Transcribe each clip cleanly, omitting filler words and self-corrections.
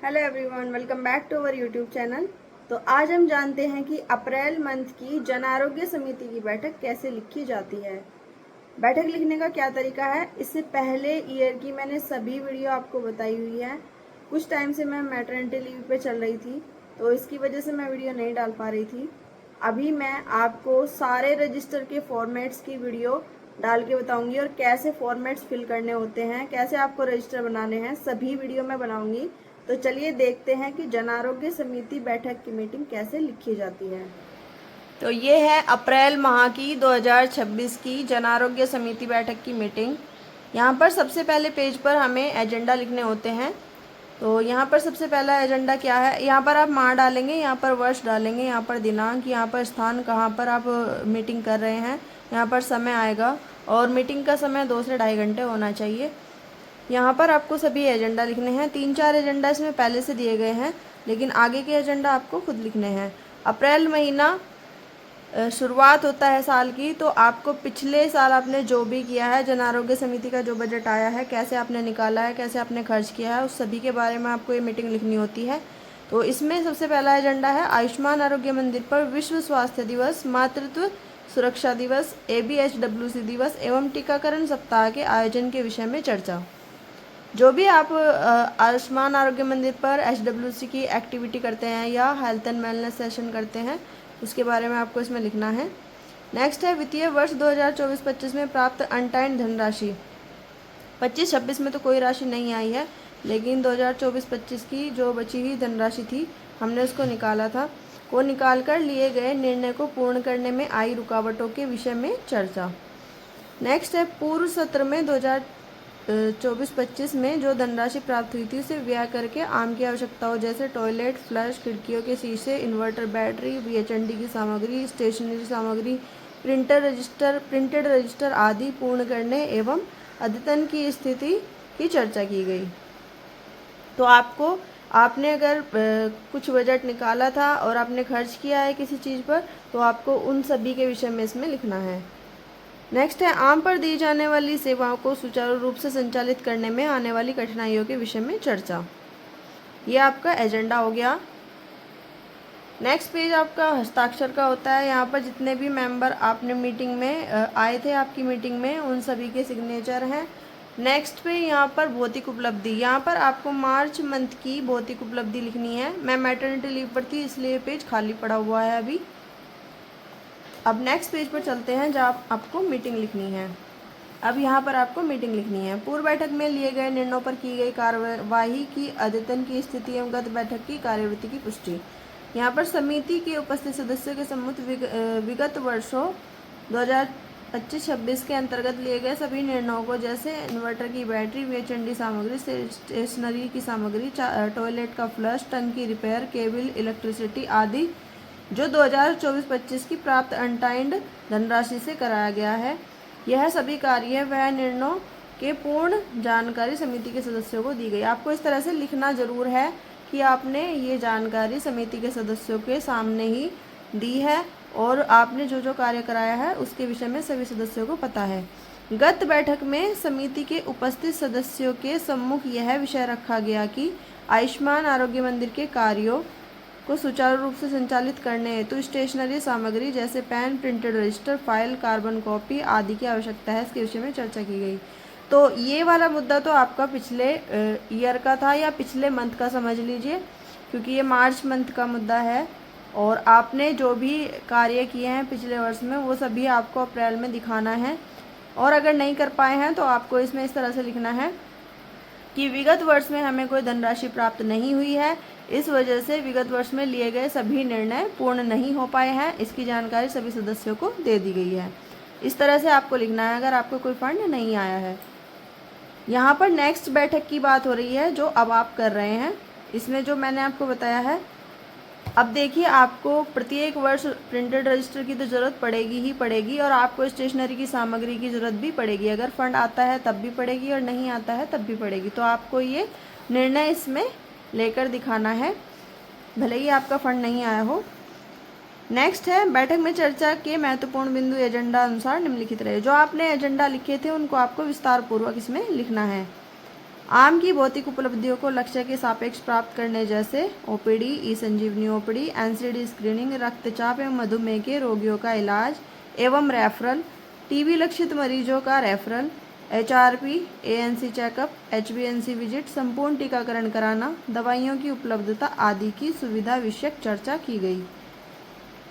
Hello everyone, welcome back to our YouTube channel. तो आज हम जानते हैं कि अप्रैल मंथ की जन आरोग्य समिति की बैठक कैसे लिखी जाती है। बैठक लिखने का क्या तरीका है, इससे पहले ईयर की मैंने सभी वीडियो आपको बताई हुई है। कुछ टाइम से मैं मैटरनिटी लीव पे चल रही थी, तो इसकी वजह से मैं वीडियो नहीं डाल पा रही थी। अभी मैं आपको सारे रजिस्टर के फॉर्मेट्स की वीडियो डाल के बताऊंगी और कैसे फॉर्मेट्स फिल करने होते हैं, कैसे आपको रजिस्टर बनाने हैं, सभी वीडियो मैं बनाऊंगी। तो चलिए देखते हैं कि जन आरोग्य समिति बैठक की मीटिंग कैसे लिखी जाती है। तो ये है अप्रैल माह की 2026 की जन आरोग्य समिति बैठक की मीटिंग। यहाँ पर सबसे पहले पेज पर हमें एजेंडा लिखने होते हैं। तो यहाँ पर सबसे पहला एजेंडा क्या है, यहाँ पर आप माह डालेंगे, यहाँ पर वर्ष डालेंगे, यहाँ पर दिनांक, यहाँ पर स्थान कहाँ पर आप मीटिंग कर रहे हैं, यहाँ पर समय आएगा और मीटिंग का समय 2 से 2.5 घंटे होना चाहिए। यहाँ पर आपको सभी एजेंडा लिखने हैं। 3-4 एजेंडा इसमें पहले से दिए गए हैं, लेकिन आगे के एजेंडा आपको खुद लिखने हैं। अप्रैल महीना शुरुआत होता है साल की, तो आपको पिछले साल आपने जो भी किया है, जन आरोग्य समिति का जो बजट आया है, कैसे आपने निकाला है, कैसे आपने खर्च किया है, उस सभी के बारे में आपको ये मीटिंग लिखनी होती है। तो इसमें सबसे पहला एजेंडा है आयुष्मान आरोग्य मंदिर पर विश्व स्वास्थ्य दिवस, मातृत्व सुरक्षा दिवस, ABHWC दिवस एवं टीकाकरण सप्ताह के आयोजन के विषय में चर्चा। जो भी आप आयुष्मान आरोग्य मंदिर पर HWC की एक्टिविटी करते हैं या हेल्थ एंड वेलनेस सेशन करते हैं, उसके बारे में आपको इसमें लिखना है। नेक्स्ट है वित्तीय वर्ष 2024-25 में प्राप्त अनटाइड धनराशि। 25-26 में तो कोई राशि नहीं आई है, लेकिन 2024-25 की जो बची हुई धनराशि थी, हमने उसको निकाला था, को निकाल कर लिए गए निर्णय को पूर्ण करने में आई रुकावटों के विषय में चर्चा। नेक्स्ट है पूर्व सत्र में 2024-25 में जो धनराशि प्राप्त हुई थी उसे व्यय करके आम की आवश्यकताओं जैसे टॉयलेट, फ्लश, खिड़कियों के शीशे, इन्वर्टर, बैटरी, VHND की सामग्री, स्टेशनरी सामग्री, प्रिंटेड रजिस्टर आदि पूर्ण करने एवं अद्यतन की स्थिति की चर्चा की गई। तो आपने अगर कुछ बजट निकाला था और आपने खर्च किया है किसी चीज़ पर, तो आपको उन सभी के विषय में इसमें लिखना है। नेक्स्ट है आम पर दी जाने वाली सेवाओं को सुचारू रूप से संचालित करने में आने वाली कठिनाइयों के विषय में चर्चा। ये आपका एजेंडा हो गया। नेक्स्ट पेज आपका हस्ताक्षर का होता है। यहाँ पर जितने भी मेंबर आपने मीटिंग में आए थे, आपकी मीटिंग में, उन सभी के सिग्नेचर हैं। नेक्स्ट पे यहाँ पर भौतिक उपलब्धि, यहाँ पर आपको मार्च मंथ की भौतिक उपलब्धि लिखनी है। मैं मैटरनिटी लीव पर थी, इसलिए पेज खाली पड़ा हुआ है अभी। अब नेक्स्ट पेज पर चलते हैं जहाँ आपको मीटिंग लिखनी है। अब यहाँ पर आपको मीटिंग लिखनी है। पूर्व बैठक में लिए गए निर्णयों पर की गई कार्यवाही की अद्यतन की स्थिति एवं गत बैठक की कार्यवृत्ति की पुष्टि। यहाँ पर समिति के उपस्थित सदस्यों के सम्मुख विगत वर्षों 2025-26 के अंतर्गत लिए गए सभी निर्णयों को, जैसे इन्वर्टर की बैटरी, VHND सामग्री, स्टेशनरी की सामग्री, टॉयलेट का फ्लश, टंकी रिपेयर, केबल, इलेक्ट्रिसिटी आदि, जो 2024-25 की प्राप्त अनटाइड धनराशि से कराया गया है, यह सभी कार्य वह निर्णयों के पूर्ण जानकारी समिति के सदस्यों को दी गई। आपको इस तरह से लिखना जरूर है कि आपने ये जानकारी समिति के सदस्यों के सामने ही दी है और आपने जो जो कार्य कराया है उसके विषय में सभी सदस्यों को पता है। गत बैठक में समिति के उपस्थित सदस्यों के सम्मुख यह विषय रखा गया कि आयुष्मान आरोग्य मंदिर के कार्यों को सुचारू रूप से संचालित करने हेतु स्टेशनरी सामग्री जैसे pen, printed register, file, carbon copy आदि की आवश्यकता है, इसके विषय में चर्चा की गई। तो ये वाला मुद्दा तो आपका पिछले ईयर का था या पिछले मंथ का समझ लीजिए, क्योंकि ये मार्च मंथ का मुद्दा है और आपने जो भी कार्य किए हैं पिछले वर्ष में वो सभी आपको अप्रैल में दिखाना है। और अगर नहीं कर पाए हैं तो आपको इसमें इस तरह से लिखना है कि विगत वर्ष में हमें कोई धनराशि प्राप्त नहीं हुई है, इस वजह से विगत वर्ष में लिए गए सभी निर्णय पूर्ण नहीं हो पाए हैं, इसकी जानकारी सभी सदस्यों को दे दी गई है। इस तरह से आपको लिखना है अगर आपको कोई फंड नहीं आया है। यहाँ पर नेक्स्ट बैठक की बात हो रही है जो अब आप कर रहे हैं। इसमें जो मैंने आपको बताया है, अब देखिए आपको प्रत्येक वर्ष प्रिंटेड रजिस्टर की तो ज़रूरत पड़ेगी ही पड़ेगी और आपको स्टेशनरी की सामग्री की ज़रूरत भी पड़ेगी। अगर फंड आता है तब भी पड़ेगी और नहीं आता है तब भी पड़ेगी। तो आपको ये निर्णय इसमें लेकर दिखाना है, भले ही आपका फंड नहीं आया हो। नेक्स्ट है बैठक में चर्चा के महत्वपूर्ण बिंदु एजेंडा अनुसार निम्नलिखित रहे। जो आपने एजेंडा लिखे थे उनको आपको विस्तार पूर्वक इसमें लिखना है। आम की भौतिक उपलब्धियों को लक्ष्य के सापेक्ष प्राप्त करने जैसे ओपीडी, ई संजीवनी ओपीडी, एनसीडी स्क्रीनिंग, रक्तचाप एवं मधुमेह के रोगियों का इलाज एवं रेफरल, टीबी लक्षित मरीजों का referral, HRP, ANC checkup, HBNC visit, संपूर्ण टीकाकरण कराना, दवाइयों की उपलब्धता आदि की सुविधा विषयक चर्चा की गई।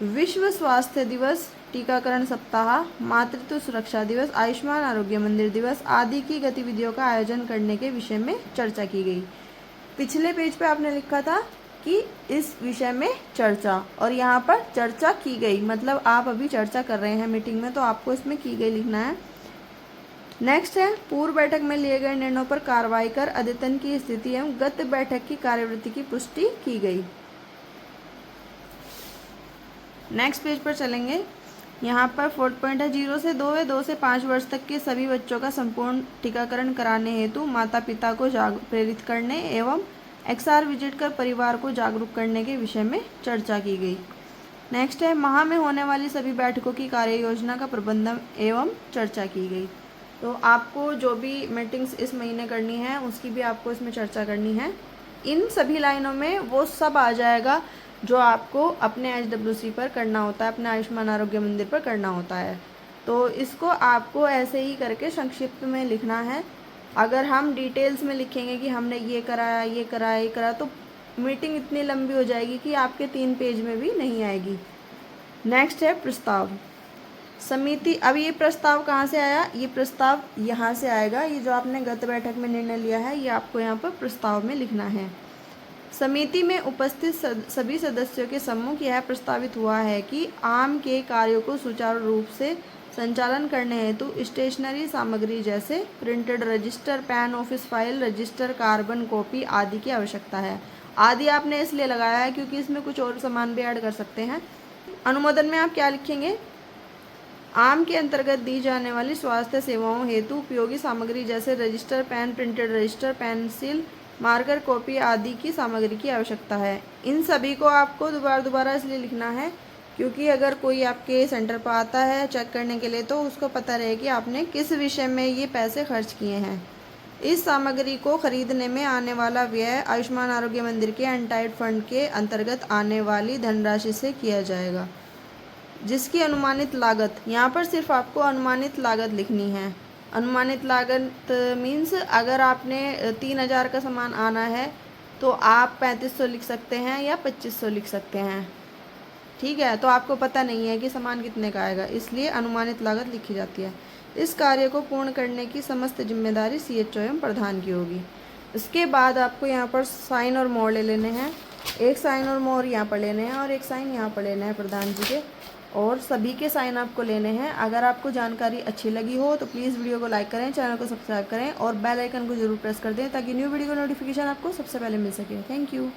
विश्व स्वास्थ्य दिवस, टीकाकरण सप्ताह, मातृत्व सुरक्षा दिवस, आयुष्मान आरोग्य मंदिर दिवस आदि की गतिविधियों का आयोजन करने के विषय में चर्चा की गई। पिछले पेज पे आपने लिखा था कि इस विषय में चर्चा, और यहाँ पर चर्चा की गई, मतलब आप अभी चर्चा कर रहे हैं मीटिंग में, तो आपको इसमें की गई लिखना है। नेक्स्ट है, पूर्व बैठक में लिए गए निर्णयों पर कार्रवाई कर अद्यतन की स्थिति एवं गत बैठक की कार्यवृत्ति की पुष्टि की गई। नेक्स्ट पेज पर चलेंगे। यहाँ पर 4th पॉइंट है, 0 से 2 व 2 से 5 वर्ष तक के सभी बच्चों का संपूर्ण टीकाकरण कराने हेतु माता पिता को प्रेरित करने एवं XR विजिट कर परिवार को जागरूक करने के विषय में चर्चा की गई। नेक्स्ट है, माह में होने वाली सभी बैठकों की कार्य योजना का प्रबंधन एवं चर्चा की गई। तो आपको जो भी मीटिंग्स इस महीने करनी है उसकी भी आपको इसमें चर्चा करनी है। इन सभी लाइनों में वो सब आ जाएगा जो आपको अपने HWC पर करना होता है, अपने आयुष्मान आरोग्य मंदिर पर करना होता है। तो इसको आपको ऐसे ही करके संक्षिप्त में लिखना है। अगर हम डिटेल्स में लिखेंगे कि हमने ये कराया, ये कराया, ये करा, तो मीटिंग इतनी लंबी हो जाएगी कि आपके 3 पेज में भी नहीं आएगी। नेक्स्ट है प्रस्ताव समिति। अब ये प्रस्ताव कहाँ से आया? ये प्रस्ताव यहाँ से आएगा। ये जो आपने गत बैठक में निर्णय लिया है ये आपको यहाँ पर प्रस्ताव में लिखना है। समिति में उपस्थित सभी सदस्यों के सम्मुख यह प्रस्तावित हुआ है कि आम के कार्यों को सुचारू रूप से संचालन करने हेतु स्टेशनरी सामग्री जैसे printed register, pen, office file, register, carbon copy आदि की आवश्यकता है। आदि आपने इसलिए लगाया है क्योंकि इसमें कुछ और सामान भी ऐड कर सकते हैं। अनुमोदन में आप क्या लिखेंगे? आम के अंतर्गत दी जाने वाली स्वास्थ्य सेवाओं हेतु उपयोगी सामग्री जैसे register, pen, printed register, pencil, marker, copy आदि की सामग्री की आवश्यकता है। इन सभी को आपको दोबारा इसलिए लिखना है क्योंकि अगर कोई आपके सेंटर पर आता है चेक करने के लिए तो उसको पता रहे कि आपने किस विषय में ये पैसे खर्च किए हैं। इस सामग्री को खरीदने में आने वाला व्यय आयुष्मान आरोग्य मंदिर के अनटाइड फंड के अंतर्गत आने वाली धनराशि से किया जाएगा, जिसकी अनुमानित लागत, यहाँ पर सिर्फ आपको अनुमानित लागत लिखनी है। अनुमानित लागत मीन्स अगर आपने 3000 का सामान आना है तो आप 3500 लिख सकते हैं या 2500 लिख सकते हैं। ठीक है, तो आपको पता नहीं है कि सामान कितने का आएगा, इसलिए अनुमानित लागत लिखी जाती है। इस कार्य को पूर्ण करने की समस्त जिम्मेदारी CHO एवं प्रधान की होगी। इसके बाद आपको यहाँ पर साइन और मोहर ले लेने हैं। एक साइन और मोहर यहाँ पर लेने हैं और एक साइन यहाँ पर लेना है प्रधान जी के, और सभी के साइन आपको लेने हैं। अगर आपको जानकारी अच्छी लगी हो तो प्लीज़ वीडियो को लाइक करें, चैनल को सब्सक्राइब करें और बेल आइकन को जरूर प्रेस कर दें ताकि न्यू वीडियो का नोटिफिकेशन आपको सबसे पहले मिल सके। Thank you.